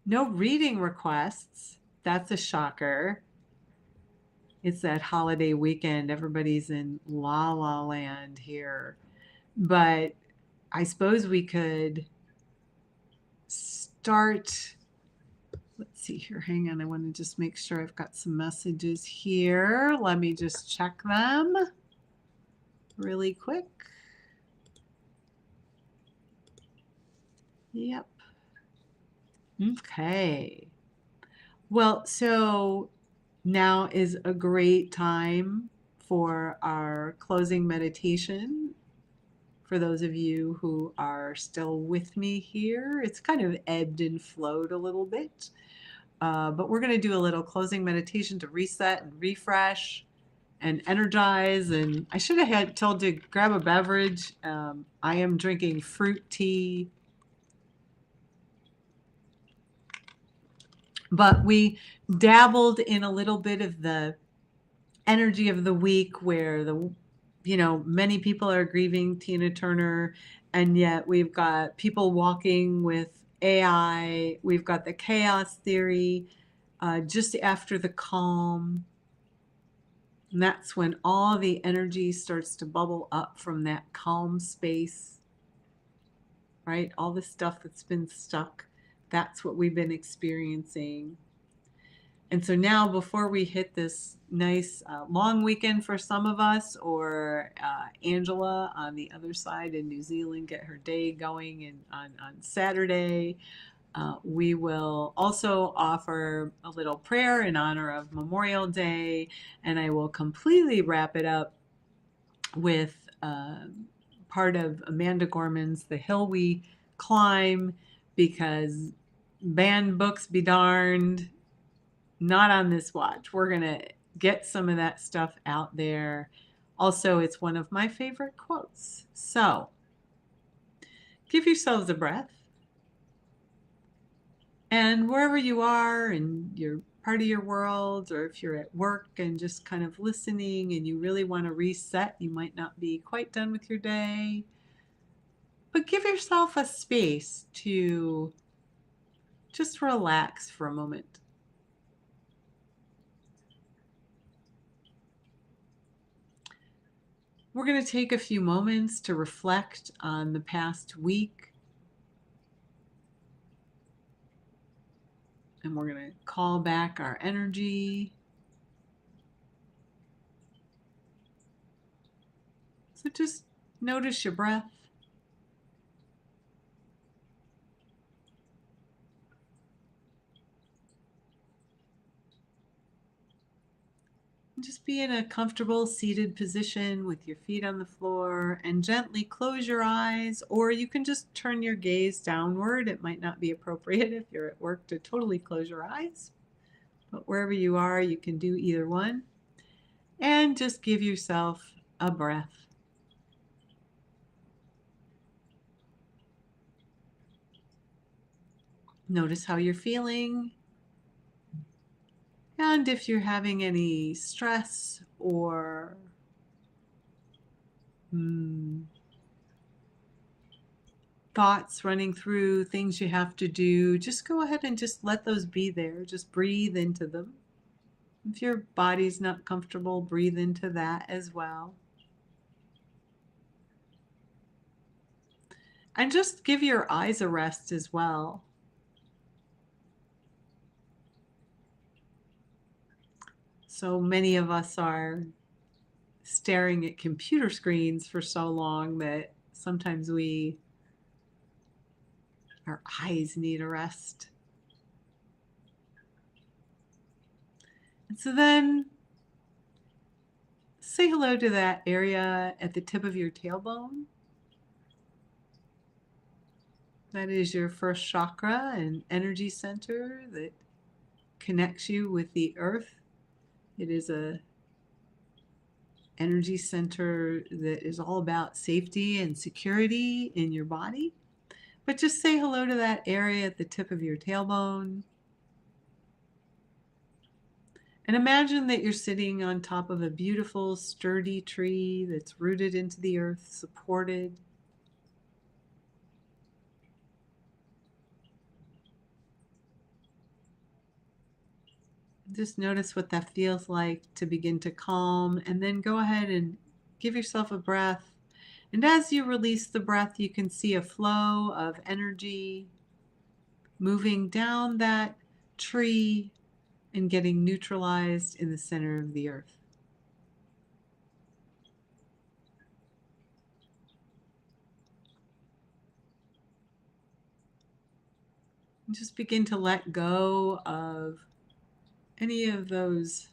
no reading requests. That's a shocker. It's that holiday weekend. Everybody's in la la land here. But I suppose we could start. Let's see here. Hang on. I want to just make sure I've got some messages here. Let me just check them really quick. Yep. Okay. Well, so now is a great time for our closing meditation. For those of you who are still with me here, it's kind of ebbed and flowed a little bit. But we're going to do a little closing meditation to reset and refresh and energize. And I should have had told you to grab a beverage. I am drinking fruit tea. But we dabbled in a little bit of the energy of the week where many people are grieving Tina Turner, and yet we've got people walking with AI. We've got the chaos theory just after the calm. And that's when all the energy starts to bubble up from that calm space, right? All the stuff that's been stuck, that's what we've been experiencing. And so now, before we hit this nice long weekend for some of us, or Angela on the other side in New Zealand, get her day going on Saturday, We will also offer a little prayer in honor of Memorial Day, and I will completely wrap it up with part of Amanda Gorman's The Hill We Climb, because banned books be darned, not on this watch. We're going to get some of that stuff out there. Also, it's one of my favorite quotes. So give yourselves a breath. And wherever you are in your part of your world, or if you're at work and just kind of listening and you really want to reset, you might not be quite done with your day, but give yourself a space to just relax for a moment. We're going to take a few moments to reflect on the past week. And we're going to call back our energy. So just notice your breath. Just be in a comfortable seated position with your feet on the floor, and gently close your eyes, or you can just turn your gaze downward. It might not be appropriate if you're at work to totally close your eyes, but wherever you are, you can do either one. And just give yourself a breath. Notice how you're feeling. And if you're having any stress or thoughts running through, things you have to do, just go ahead and just let those be there. Just breathe into them. If your body's not comfortable, breathe into that as well. And just give your eyes a rest as well. So many of us are staring at computer screens for so long that sometimes our eyes need a rest. And so then say hello to that area at the tip of your tailbone. That is your first chakra and energy center that connects you with the earth. It is a energy center that is all about safety and security in your body. But just say hello to that area at the tip of your tailbone. And imagine that you're sitting on top of a beautiful, sturdy tree that's rooted into the earth, supported. Just notice what that feels like to begin to calm, and then go ahead and give yourself a breath. And as you release the breath, you can see a flow of energy moving down that tree and getting neutralized in the center of the earth. And just begin to let go of any of those,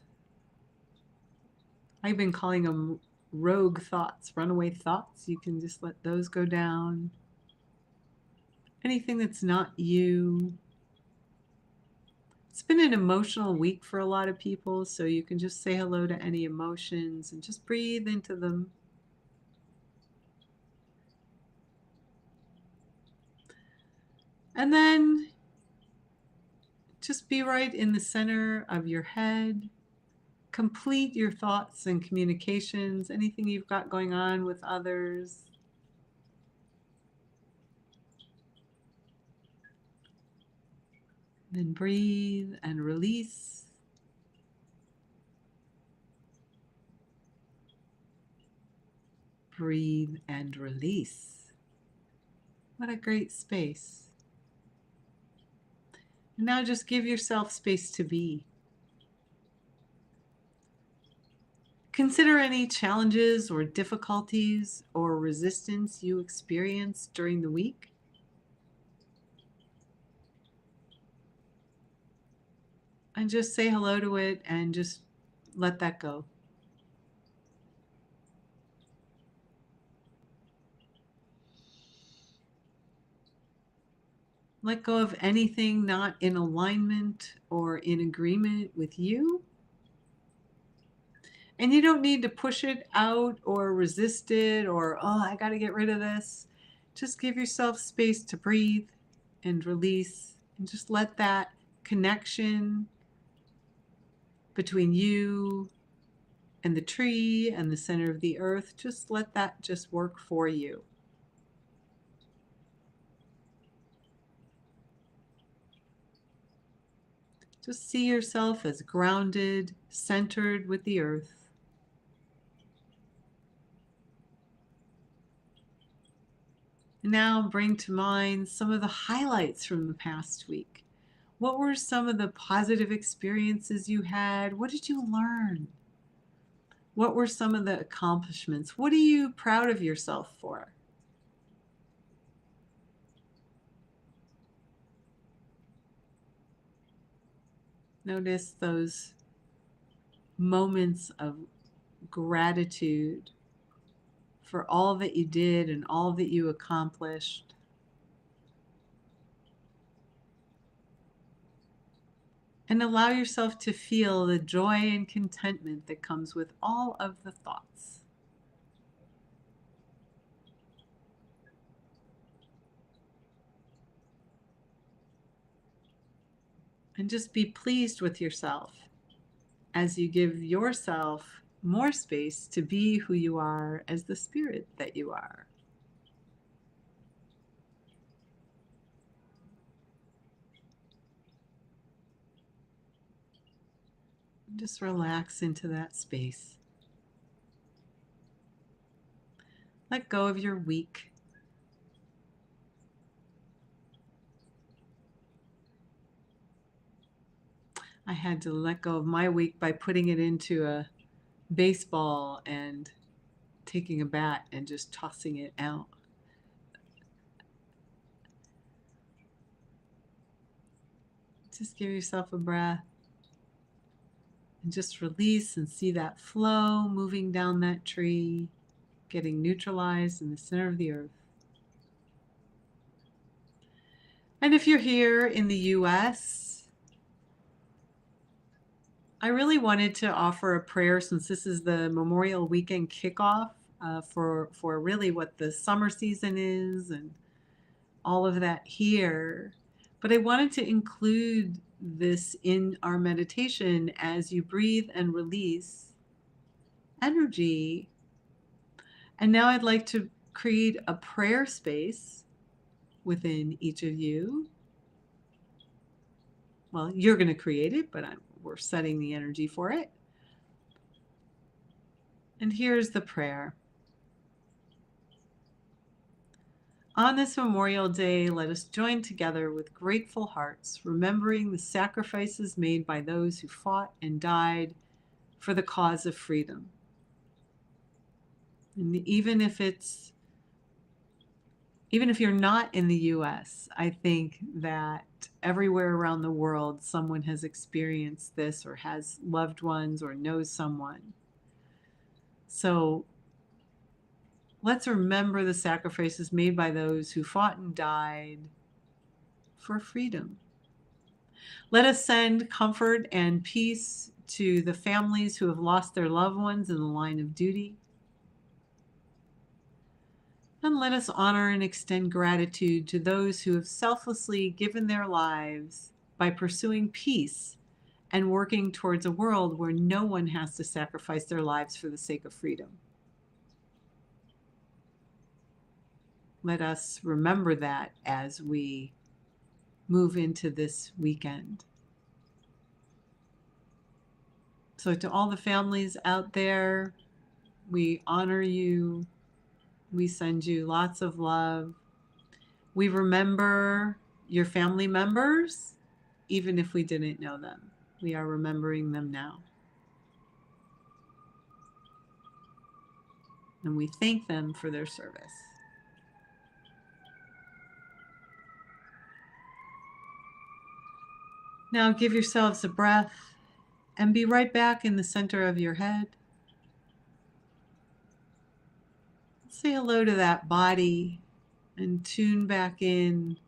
I've been calling them rogue thoughts, runaway thoughts. You can just let those go down. Anything that's not you. It's been an emotional week for a lot of people, so you can just say hello to any emotions and just breathe into them. And then just be right in the center of your head. Complete your thoughts and communications, anything you've got going on with others. Then breathe and release. Breathe and release. What a great space. Now just give yourself space to be. Consider any challenges or difficulties or resistance you experienced during the week. And just say hello to it and just let that go. Let go of anything not in alignment or in agreement with you. And you don't need to push it out or resist it or, oh, I got to get rid of this. Just give yourself space to breathe and release and just let that connection between you and the tree and the center of the earth, just let that just work for you. Just see yourself as grounded, centered with the earth. And now bring to mind some of the highlights from the past week. What were some of the positive experiences you had? What did you learn? What were some of the accomplishments? What are you proud of yourself for? Notice those moments of gratitude for all that you did and all that you accomplished. And allow yourself to feel the joy and contentment that comes with all of the thoughts. And just be pleased with yourself as you give yourself more space to be who you are as the spirit that you are. Just relax into that space. Let go of your week. I had to let go of my week by putting it into a baseball and taking a bat and just tossing it out. Just give yourself a breath and just release and see that flow moving down that tree, getting neutralized in the center of the earth. And if you're here in the US, I really wanted to offer a prayer since this is the Memorial Weekend kickoff for really what the summer season is and all of that here. But I wanted to include this in our meditation as you breathe and release energy. And now I'd like to create a prayer space within each of you. Well, you're going to create it, but we're setting the energy for it. And here's the prayer. On this Memorial Day, let us join together with grateful hearts, remembering the sacrifices made by those who fought and died for the cause of freedom. And even if you're not in the US, I think that everywhere around the world, someone has experienced this or has loved ones or knows someone. So let's remember the sacrifices made by those who fought and died for freedom. Let us send comfort and peace to the families who have lost their loved ones in the line of duty. And let us honor and extend gratitude to those who have selflessly given their lives by pursuing peace and working towards a world where no one has to sacrifice their lives for the sake of freedom. Let us remember that as we move into this weekend. So to all the families out there, we honor you. We send you lots of love. We remember your family members, even if we didn't know them. We are remembering them now. And we thank them for their service. Now give yourselves a breath and be right back in the center of your head. Say hello to that body and tune back in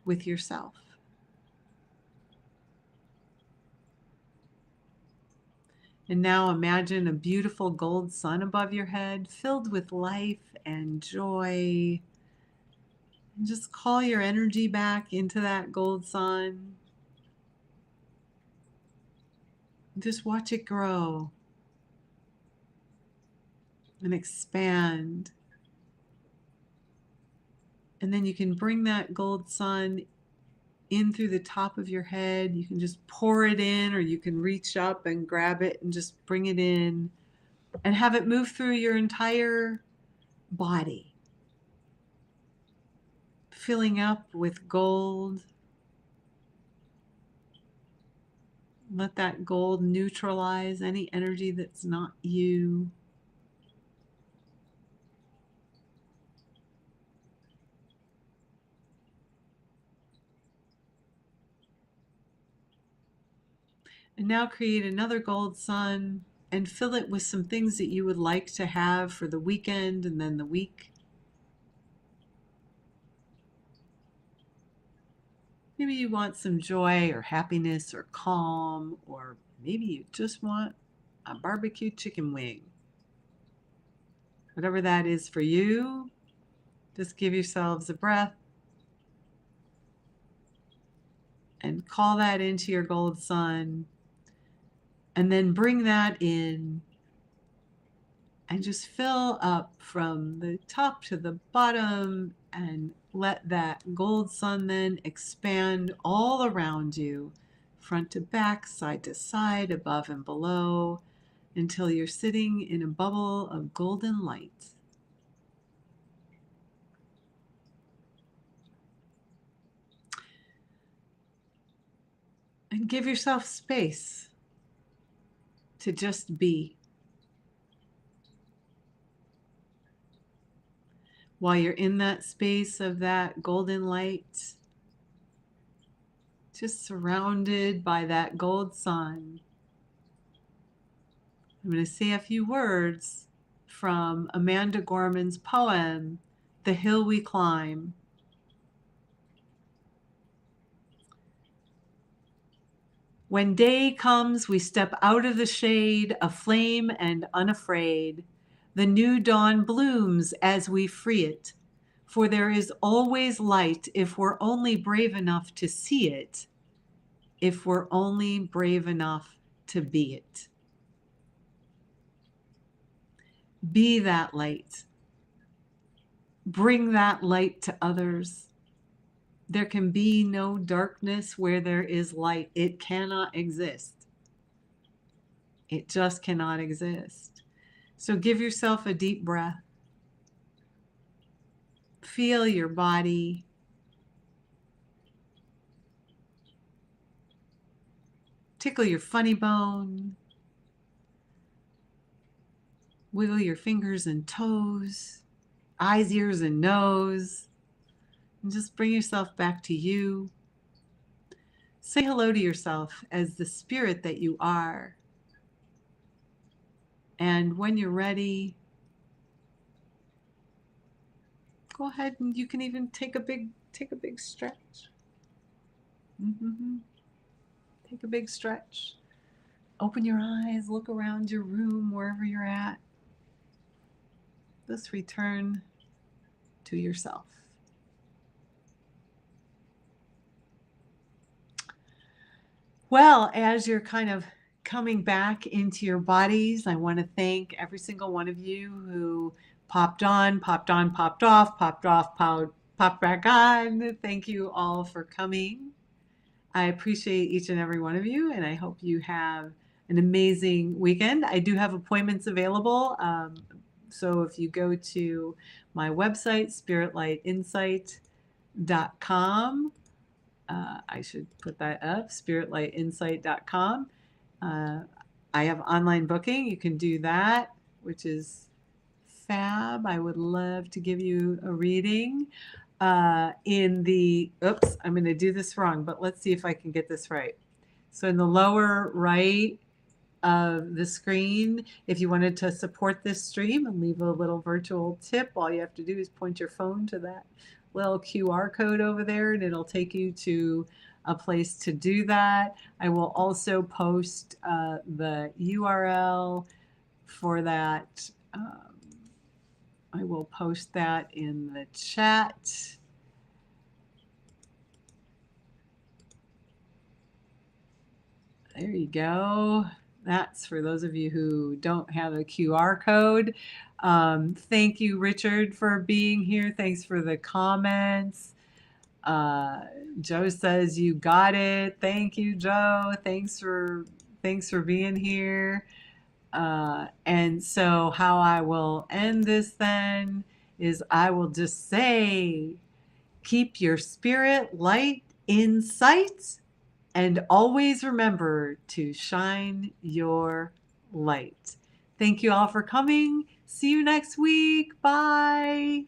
with yourself. And now imagine a beautiful gold sun above your head, filled with life and joy. And just call your energy back into that gold sun. Just watch it grow and expand. And then you can bring that gold sun in through the top of your head. You can just pour it in, or you can reach up and grab it and just bring it in and have it move through your entire body, filling up with gold. Let that gold neutralize any energy that's not you. And now create another gold sun and fill it with some things that you would like to have for the weekend and then the week. Maybe you want some joy or happiness or calm, or maybe you just want a barbecue chicken wing. Whatever that is for you, just give yourselves a breath and call that into your gold sun. And then bring that in and just fill up from the top to the bottom and let that gold sun then expand all around you, front to back, side to side, above and below, until you're sitting in a bubble of golden light. And give yourself space to just be. While you're in that space of that golden light, just surrounded by that gold sun, I'm going to say a few words from Amanda Gorman's poem, The Hill We Climb. When day comes, we step out of the shade, aflame and unafraid. The new dawn blooms as we free it, for there is always light if we're only brave enough to see it, if we're only brave enough to be it. Be that light. Bring that light to others. There can be no darkness where there is light. It cannot exist. It just cannot exist. So give yourself a deep breath. Feel your body. Tickle your funny bone. Wiggle your fingers and toes, eyes, ears, and nose. And just bring yourself back to you. Say hello to yourself as the spirit that you are. And when you're ready, go ahead and you can even take a big stretch. Mm-hmm. Take a big stretch. Open your eyes, look around your room, wherever you're at. Just return to yourself. Well, as you're kind of coming back into your bodies, I want to thank every single one of you who popped on, popped off, popped back on. Thank you all for coming. I appreciate each and every one of you, and I hope you have an amazing weekend. I do have appointments available. So if you go to my website, spiritlightinsight.com, I should put that up, spiritlightinsight.com. I have online booking. You can do that, which is fab. I would love to give you a reading. Oops, I'm going to do this wrong, but let's see if I can get this right. So in the lower right of the screen, if you wanted to support this stream and leave a little virtual tip, all you have to do is point your phone to that little QR code over there and it'll take you to a place to do that. I will also post the URL for that. I will post that in the chat. There you go. That's for those of you who don't have a QR code. Thank you, Richard, for being here. Thanks for the comments. Joe says you got it. Thank you, Joe. Thanks for being here. And so how I will end this then is I will just say, keep your spirit light in sight and always remember to shine your light. Thank you all for coming. See you next week. Bye.